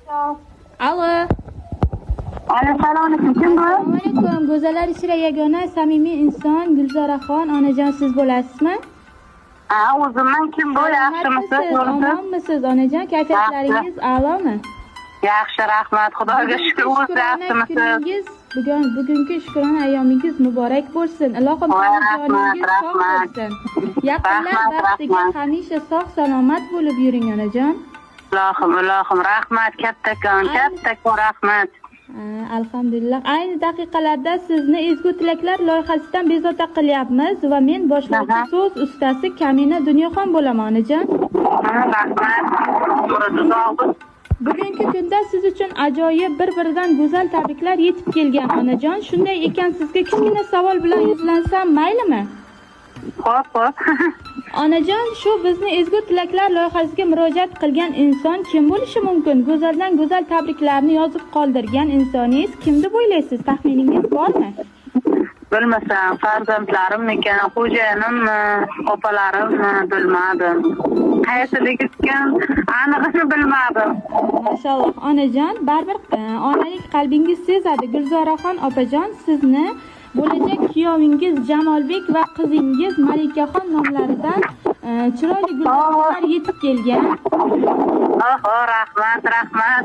Alo. Assalomu alaykum. Kim bu? Assalomu alaykum. Go'zallar ichra yagona samimiy inson Gulzoraxon onajon siz bo'lasizmi? Ha, o'zimman. Kim bu? Yaxshimisiz? Omonmisiz onajon? Kayfiyatlaringiz a'lomi? Yaxshi, rahmat. Xudoga shukr. O'z yaxshimisiz? Bugungi shukrona ayyomingiz muborak bo'lsin. Ilohim joningiz sog' bo'lsin. Yaqinlar baxtiga hamisha sog' salomat bo'lib yuring onajon. Ilohim, rahmat kattakon rahmat. Alhamdulillah. Ayni daqiqalarda sizni ezgu tilaklar loyihasidan bezovta qilyapmiz va men boshlovchi so'z ustasi Kamina Dunyoxon bo'laman onajon. Rahmat. Bugungi kunda siz uchun ajoyib bir-biridan go'zal tabriklar yetib kelgan onajon. Shunday ekan sizga kichkina savol bilan yuzlansam maylimi? Xo'p. Onajon, shu bizni ezgu tilaklar loyihasiga murojaat qilgan inson kim bo'lishi mumkin? Go'zaldan go'zal tabriklarni yozib qoldirgan insoningiz kim deb o'ylaysiz? Taxminingiz bormi? Bilmasam, farzandlarimmikan, xo'jayinimmi, opalarimmi, bilmadim. Qaysiligi ekan, aniqini bilmadim. Mashalloh onajon, baribir onalik qalbingiz sezadi. Gulzoraxon opajon, sizni bo'lajak kuyovingiz Jamolbek va qizingiz Malikaxon nomlaridan chiroyli gullar yetib kelgan. Oho, rahmat.